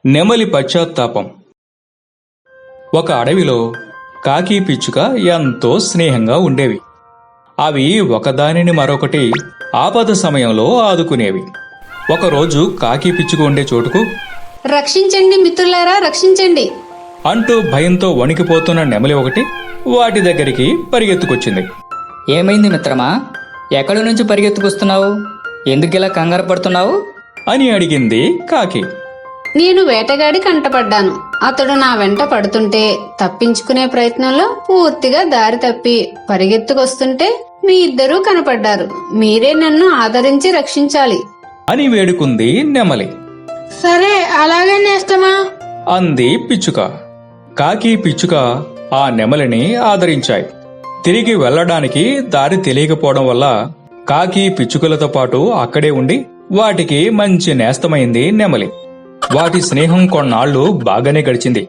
నెమలి పశ్చాత్తాపం. ఒక అడవిలో కాకి పిచ్చుక ఎంతో స్నేహంగా ఉండేవి. అవి ఒకదానిని మరొకటి ఆపద సమయంలో ఆదుకునేవి. ఒకరోజు కాకి పిచ్చుక ఉండే చోటుకు రక్షించండి మిత్రులారా, రక్షించండి అంటూ భయంతో వణికిపోతున్న నెమలి ఒకటి వాటి దగ్గరికి పరిగెత్తుకొచ్చింది. ఏమైంది మిత్రమా? ఎక్కడి నుంచి పరిగెత్తుకొస్తున్నావు? ఎందుకిలా కంగారు పడుతున్నావు అని అడిగింది కాకి. నేను వేటగాడి కంటపడ్డాను. అతడు నా వెంట పడుతుంటే తప్పించుకునే ప్రయత్నంలో పూర్తిగా దారి తప్పి పరిగెత్తుకొస్తుంటే మీ ఇద్దరూ కనపడ్డారు. మీరే నన్ను ఆదరించి రక్షించాలి అని వేడుకుంది నెమలి. సరే, అలాగే నేస్తమా అంది పిచ్చుక. కాకి పిచ్చుక ఆ నెమలిని ఆదరించాయి. తిరిగి వెళ్లడానికి దారి తెలియకపోవడం వల్ల కాకి పిచ్చుకలతో పాటు అక్కడే ఉండి వాటికి మంచి నేస్తమైంది నెమలి. వాటి స్నేహం కొన్నాళ్లు బాగానే గడిచింది.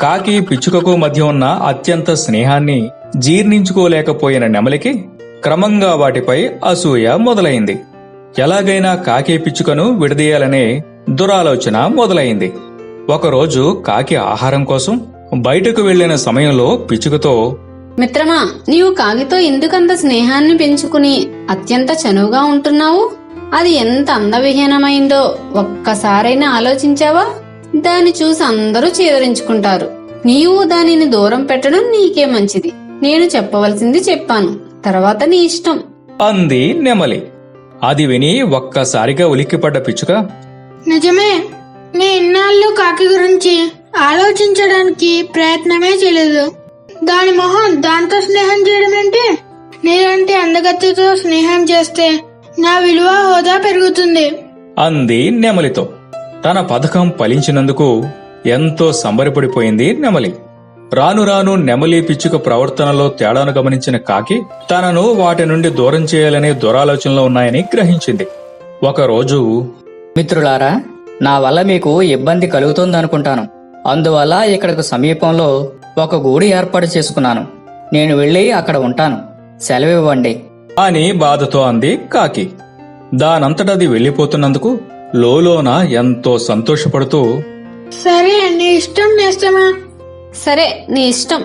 కాకి పిచ్చుకకు మధ్య ఉన్న అత్యంత స్నేహాన్ని జీర్ణించుకోలేకపోయిన నెమలికి క్రమంగా వాటిపై అసూయ మొదలైంది. ఎలాగైనా కాకి పిచ్చుకను విడదీయాలనే దురాలోచన మొదలైంది. ఒకరోజు కాకి ఆహారం కోసం బయటకు వెళ్లిన సమయంలో పిచ్చుకతో, మిత్రమా, నీవు కాకితో ఎందుకంత స్నేహాన్ని పెంచుకుని అత్యంత చనువుగా ఉంటున్నావు? అది ఎంత అందవిహీనమైందో ఒక్కసారైనా ఆలోచించావా? దాన్ని చూసి అందరూ చీదరించుకుంటారు. నీవు దానిని దూరం పెట్టడం నీకే మంచిది. నేను చెప్పవలసింది చెప్పాను, తర్వాత నీ ఇష్టం అంది నెమలి. అది విని ఒక్కసారిగా ఉలిక్కిపడ్డ పిచ్చుక, నిజమే. నే ఇన్నాళ్ళు కాకి గురించి ఆలోచించడానికి ప్రయత్నమే చేయలేదు. దాని మొహం దాంతో స్నేహం చేయడం ఏంటి? నీలాంటి అందగత్తెతో స్నేహం చేస్తే నా విలువ హోదా పెరుగుతుంది అంది నెమలితో. తన పథకం ఫలించినందుకు ఎంతో సంబరపడిపోయింది నెమలి. రాను రాను నెమలి పిచ్చుక ప్రవర్తనలో తేడాను గమనించిన కాకి తనను వాటి నుండి దూరం చేయాలనే దురాలోచనలో ఉన్నాయని గ్రహించింది. ఒకరోజు, మిత్రులారా, నా వల్ల మీకు ఇబ్బంది కలుగుతుందనుకుంటాను. అందువల్ల ఇక్కడకు సమీపంలో ఒక గూడు ఏర్పాటు చేసుకున్నాను. నేను వెళ్ళి అక్కడ ఉంటాను. సెలవివ్వండి అని బాధతో అంది కాకి. దానంతటది వెళ్లిపోతున్నందుకు లోలోన ఎంతో సంతోషపడుతూ, సరే, నీ ఇష్టం నేస్తమా సరే, నీ ఇష్టం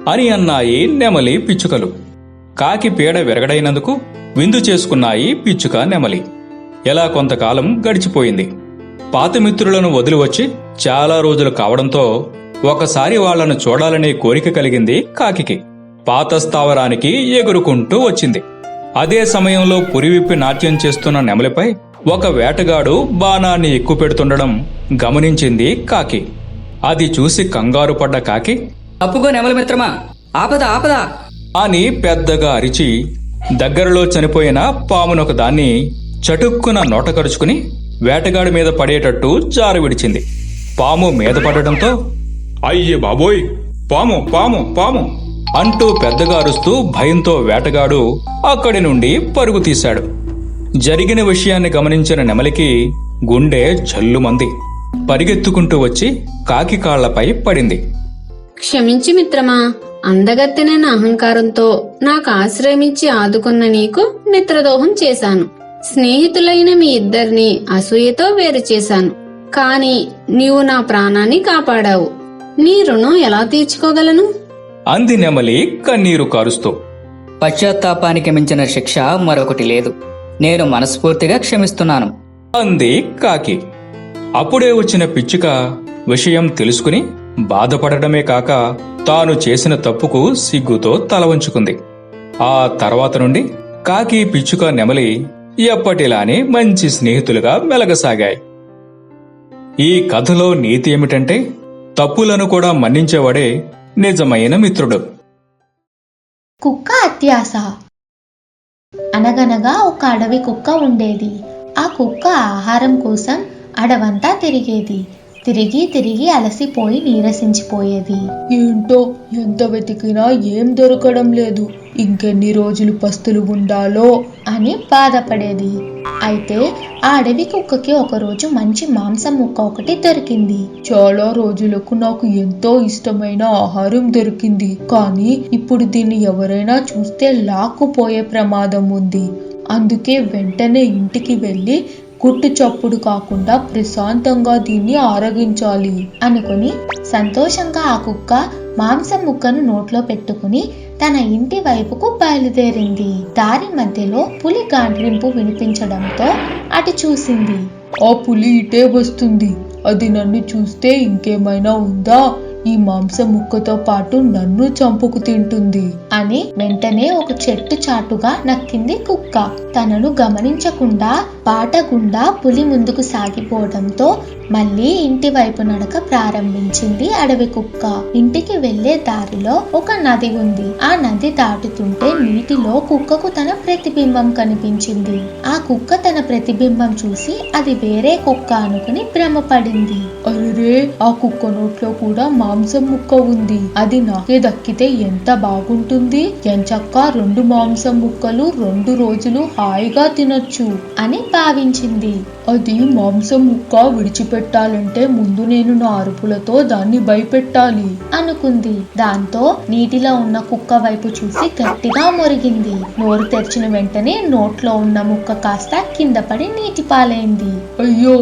అని అన్నాయి నెమలి పిచ్చుకలు. కాకి పీడ విరగడైనందుకు విందు చేసుకున్నాయి పిచ్చుక నెమలి. ఎలా కొంతకాలం గడిచిపోయింది. పాత మిత్రులను వదిలివచ్చి చాలా రోజులు కావడంతో ఒకసారి వాళ్లను చూడాలనే కోరిక కలిగింది కాకికి. పాత స్థావరానికి ఎగురుకుంటూ వచ్చింది. అదే సమయంలో పురివిప్పి నాట్యం చేస్తున్న నెమలిపై ఒక వేటగాడు బాణాన్ని ఎక్కుపెడుతుండడం గమనించింది కాకి. అది చూసి కంగారు పడ్డ కాకి, తప్పుకో నెమలి మిత్రమా, ఆపద ఆపద అని పెద్దగా అరిచి దగ్గరలో చనిపోయిన పామునొక దాన్ని చటుక్కున నోట కరుచుకుని వేటగాడి మీద పడేటట్టు జారు విడిచింది. పాము మీద పడటంతో, అయ్యే బాబోయ్, పాము పాము పాము అంటూ పెద్దగా అరుస్తూ భయంతో వేటగాడు అక్కడి నుండి పరుగు తీశాడు. జరిగిన విషయాన్ని గమనించిన నెమలికి గుండె జల్లుమంది. పరిగెత్తుకుంటూ వచ్చి కాకి కాళ్లపై పడింది. క్షమించి మిత్రమా, అందగత్తెనైన అహంకారంతో నాకు ఆశ్రయమిచ్చి ఆదుకున్న నీకు మిత్రదోహం చేశాను. స్నేహితులైన మీ ఇద్దరిని అసూయతో వేరు చేశాను. కాని నీవు నా ప్రాణాన్ని కాపాడావు. నీ రుణం ఎలా తీర్చుకోగలను? అంది నెమలి కన్నీరు కారుస్తూ. పశ్చాత్తాపానికి మించిన శిక్ష మరొకటి లేదు. నేను మనస్ఫూర్తిగా క్షమిస్తున్నాను అంది కాకి. అప్పుడే వచ్చిన పిచ్చుక విషయం తెలుసుకుని బాధపడటమే కాక తాను చేసిన తప్పుకు సిగ్గుతో తల వంచుకుంది. ఆ తర్వాత నుండి కాకి పిచ్చుక నెమలి ఎప్పటిలానే మంచి స్నేహితులుగా మెలగసాగాయి. ఈ కథలో నీతి ఏమిటంటే, తప్పులను కూడా మన్నించేవాడే నిజమైన మిత్రుడు. కుక్క అత్యాస. అనగనగా ఒక అడవి కుక్క ఉండేది. ఆ కుక్క ఆహారం కోసం అడవంతా తిరిగేది. తిరిగి తిరిగి అలసిపోయి నీరసించిపోయేది. ఏంటో ఎంత వెతికినా ఏం దొరకడం లేదు, ఇంకెన్ని రోజులు పస్తులు ఉండాలో అని బాధపడేది. అయితే ఆ అడవి కుక్కకి ఒకరోజు మంచి మాంసం ముక్క ఒకటి దొరికింది. చాలా రోజులకు నాకు ఎంతో ఇష్టమైన ఆహారం దొరికింది, కానీ ఇప్పుడు దీన్ని ఎవరైనా చూస్తే లాక్కుపోయే ప్రమాదం ఉంది. అందుకే వెంటనే ఇంటికి వెళ్ళి కుట్టు చప్పుడు కాకుండా ప్రశాంతంగా దీన్ని ఆరగించాలి అనుకుని సంతోషంగా ఆ కుక్క మాంసం ముక్కను నోట్లో పెట్టుకుని తన ఇంటి వైపుకు బయలుదేరింది. దారి మధ్యలో పులి గాండ్రింపు వినిపించడంతో అటు చూసింది. ఆ పులి ఇటే వస్తుంది. అది నన్ను చూస్తే ఇంకేమైనా ఉందా? ఈ మాంసం ముక్కతో పాటు నన్ను చంపుకు తింటుంది అని వెంటనే ఒక చెట్టు చాటుగా నక్కింది కుక్క. తనను గమనించకుండా బాట గుండా పులి ముందుకు సాగిపోవడంతో మళ్ళీ ఇంటి వైపు నడక ప్రారంభించింది అడవి కుక్క. ఇంటికి వెళ్లే దారిలో ఒక నది ఉంది. ఆ నది దాటుతుంటే నీటిలో కుక్కకు తన ప్రతిబింబం కనిపించింది. ఆ కుక్క తన ప్రతిబింబం చూసి అది వేరే కుక్క అనుకుని భ్రమపడింది. అరే, ఆ కుక్క నోట్లో కూడా మాంసం ముక్క ఉంది. అది నాకే దక్కితే ఎంత బాగుంటుంది. ఎంచక్కా 2 మాంసం ముక్కలు 2 రోజులు హాయిగా తినొచ్చు అని భావించింది. అది మాంసం ముక్క విడిచిపెట్టాలంటే ముందు నేను నా అరుపులతో దాన్ని భయపెట్టాలి అనుకుంది. దాంతో నీటిలో ఉన్న కుక్క వైపు చూసి గట్టిగా మొరిగింది. నోరు తెరిచిన వెంటనే నోట్లో ఉన్న ముక్క కాస్త కింద పడి నీటి పాలైంది. అయ్యో,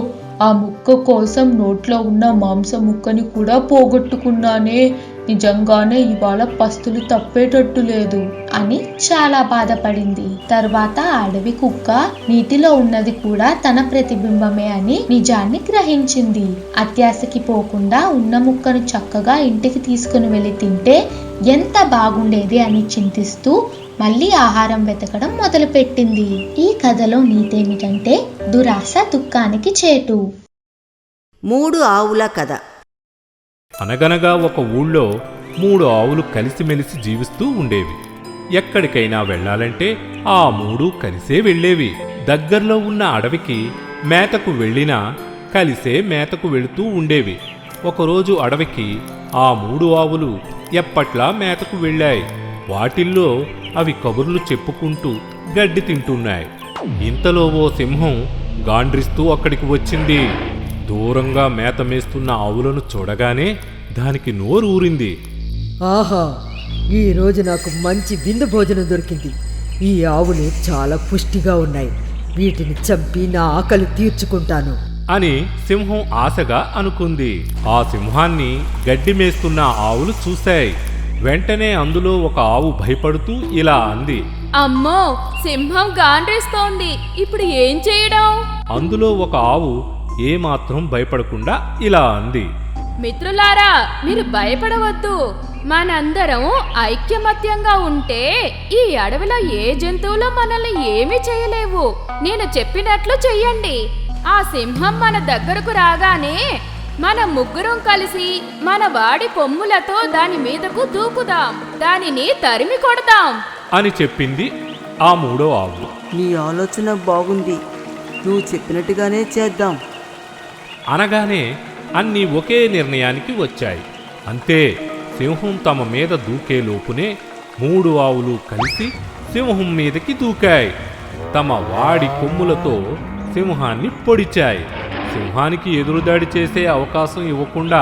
ఆ ముక్క కోసం నోట్లో ఉన్న మాంసం ముక్కని కూడా పోగొట్టుకున్నానే. నిజంగానే ఇవాళ పస్తులు తప్పేటట్టు లేదు అని చాలా బాధపడింది. తర్వాత అడవి కుక్క నీటిలో ఉన్నది కూడా తన ప్రతిబింబమే అని నిజాన్ని గ్రహించింది. అత్యాశకి పోకుండా ఉన్న ముక్కను చక్కగా ఇంటికి తీసుకుని వెళ్లి తింటే ఎంత బాగుండేది అని చింతిస్తూ మళ్ళీ ఆహారం వెతకడం మొదలుపెట్టింది. ఈ కథలో నీతేమిటంటే దురాశ దుఃఖానికి చేటు. 3 ఆవుల కథ. అనగనగా ఒక ఊళ్ళో 3 ఆవులు కలిసిమెలిసి జీవిస్తూ ఉండేవి. ఎక్కడికైనా వెళ్ళాలంటే ఆ 3 కలిసే వెళ్ళేవి. దగ్గర్లో ఉన్న అడవికి మేతకు వెళ్ళినా కలిసే మేతకు వెళుతూ ఉండేవి. ఒకరోజు అడవికి ఆ 3 ఆవులు ఎప్పట్లా మేతకు వెళ్ళాయి. వాటిల్లో అవి కబుర్లు చెప్పుకుంటూ గడ్డి తింటున్నాయి. ఇంతలో ఓ సింహం గాండ్రిస్తూ అక్కడికి వచ్చింది. దూరంగా మేత మేస్తున్న ఆవులను చూడగానే దానికి నోరు ఊరింది. ఆహా, ఈరోజు నాకు మంచి విందు భోజనం దొరికింది. ఈ ఆవులు చాలా పుష్టిగా ఉన్నాయి. వీటిని చంపి నా ఆకలి తీర్చుకుంటాను అని సింహం ఆశగా అనుకుంది. ఆ సింహాన్ని గడ్డి మేస్తున్న ఆవులు చూశాయి. వెంటనే అందులో ఒక ఆవు భయపడుతూ ఇలా అంది, అమ్మో, సింహం గాండ్రేస్తోంది, ఇప్పుడు ఏం చేయడం? అందులో ఒక ఆవు ఏమాత్రం భయపడకుండా ఇలా అంది, మిత్రులారా, మీరు భయపడవద్దు. మనందరం ఐక్యమత్యంగా ఉంటే ఈ అడవిలో ఏ జంతువులు మనల్ని ఏమీ చేయలేవు. నేను చెప్పినట్లు చెయ్యండి. ఆ సింహం మన దగ్గరకు రాగానే మన ముగ్గురం కలిసి మన వాడి కొమ్ములతో దాని మీదకు దూకుదాం, దానిని తరిమి కొడదాం అని చెప్పింది ఆ 3వ ఆవు. నీ ఆలోచన బాగుంది, నువ్వు చెప్పినట్టుగానే చేద్దాం అనగానే అన్నీ ఒకే నిర్ణయానికి వచ్చాయి. అంతే, సింహం తమ మీద దూకే లోపునే 3 ఆవులు కలిసి సింహం మీదకి దూకాయి. తమ వాడి కొమ్ములతో సింహాన్ని పొడిచాయి. సింహానికి ఎదురుదాడి చేసే అవకాశం ఇవ్వకుండా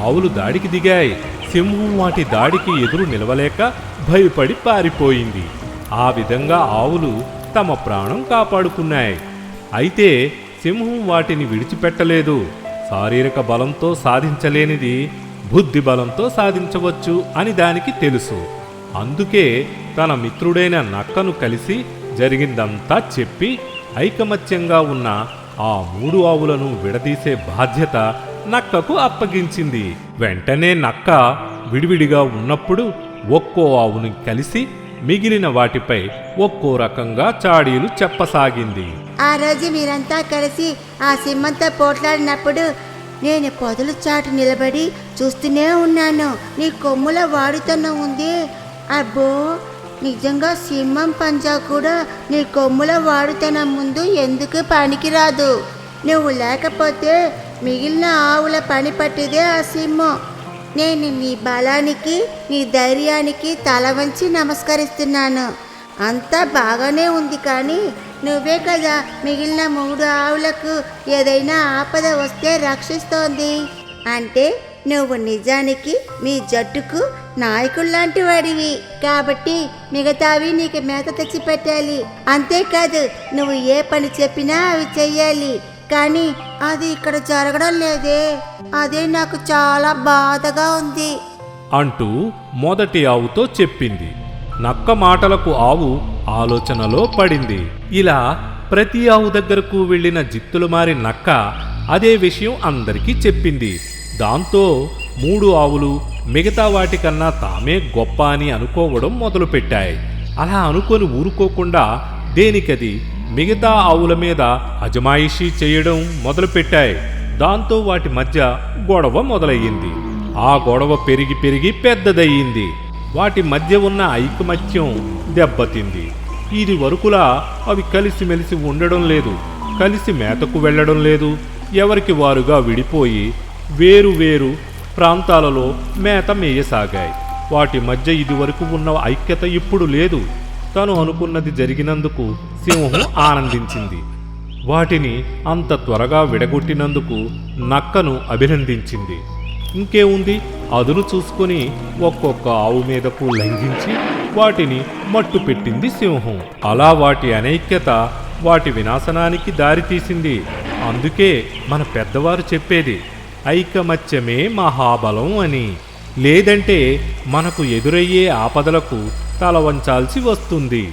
ఆవులు దాడికి దిగాయి. సింహం వాటి దాడికి ఎదురు నిలవలేక భయపడి పారిపోయింది. ఆ విధంగా ఆవులు తమ ప్రాణం కాపాడుకున్నాయి. అయితే సింహం వాటిని విడిచిపెట్టలేదు. శారీరక బలంతో సాధించలేనిది బుద్ధి బలంతో సాధించవచ్చు అని దానికి తెలుసు. అందుకే తన మిత్రుడైన నక్కను కలిసి జరిగిందంతా చెప్పి ఐకమత్యంగా ఉన్న ఆ 3 ఆవులను విడదీసే బాధ్యత నక్కకు అప్పగించింది. వెంటనే నక్క విడివిడిగా ఉన్నప్పుడు ఒక్కో ఆవుని కలిసి మిగిలిన వాటిపై ఒక్కో రకంగా చాడీలు చెప్పసాగింది. ఆ రోజు మీరంతా కలిసి ఆ సింహంతో పోట్లాడినప్పుడు నేను పొదల చాటు నిలబడి చూస్తూనే ఉన్నాను. నీ కొమ్ముల వాడితనం ఉంది. అబ్బో, నిజంగా సింహం పంజా కూడా నీ కొమ్ముల వాడితనం ముందు ఎందుకు పనికిరాదు. నువ్వు లేకపోతే మిగిలిన ఆవుల పని పట్టిదే ఆ సింహం. నేను నీ బలానికి నీ ధైర్యానికి తల వంచి నమస్కరిస్తున్నాను. అంతా బాగానే ఉంది, కానీ నువ్వే కదా మిగిలిన 3 ఆవులకు ఏదైనా ఆపద వస్తే రక్షిస్తోంది. అంటే నువ్వు నిజానికి మీ జట్టుకు నాయకుల్లాంటి వాడివి కాబట్టి మిగతావి నీకు మేత తెచ్చి పెట్టాలి. అంతేకాదు నువ్వు ఏ పని చెప్పినా అవి చెయ్యాలి. కానీ అది ఇక్కడ జరగడం లేదే, అదే నాకు చాలా బాధగా ఉంది అంటూ మొదటి ఆవుతో చెప్పింది. నక్క మాటలకు ఆవు ఆలోచనలో పడింది. ఇలా ప్రతి ఆవు దగ్గరకు వెళ్ళిన జిత్తులమారి నక్క అదే విషయం అందరికీ చెప్పింది. దాంతో 3 ఆవులు మిగతా వాటికన్నా తామే గొప్ప అని అనుకోవడం మొదలుపెట్టాయి. అలా అనుకొని ఊరుకోకుండా దేనికది మిగతా ఆవుల మీద అజమాయిషీ చేయడం మొదలుపెట్టాయి. దాంతో వాటి మధ్య గొడవ మొదలయ్యింది. ఆ గొడవ పెరిగి పెరిగి పెద్దదయ్యింది. వాటి మధ్య ఉన్న ఐకమత్యం దెబ్బతింది. ఇది వరకులా అవి కలిసిమెలిసి ఉండడం లేదు, కలిసి మేతకు వెళ్ళడం లేదు. ఎవరికి వారుగా విడిపోయి వేరు వేరు ప్రాంతాలలో మేత మేయసాగాయి. వాటి మధ్య ఇదివరకు ఉన్న ఐక్యత ఇప్పుడు లేదు. తను అనుకున్నది జరిగినందుకు సింహం ఆనందించింది. వాటిని అంత త్వరగా విడగొట్టినందుకు నక్కను అభినందించింది. ఇంకేముంది, అదును చూసుకుని ఒక్కొక్క ఆవు మీదకు లంఘించి వాటిని మట్టు పెట్టింది సింహం. అలా వాటి అనైక్యత వాటి వినాశనానికి దారితీసింది. అందుకే మన పెద్దవారు చెప్పేది ఐకమత్యమే మహాబలం అని. లేదంటే మనకు ఎదురయ్యే ఆపదలకు తల వంచాల్సి వస్తుంది.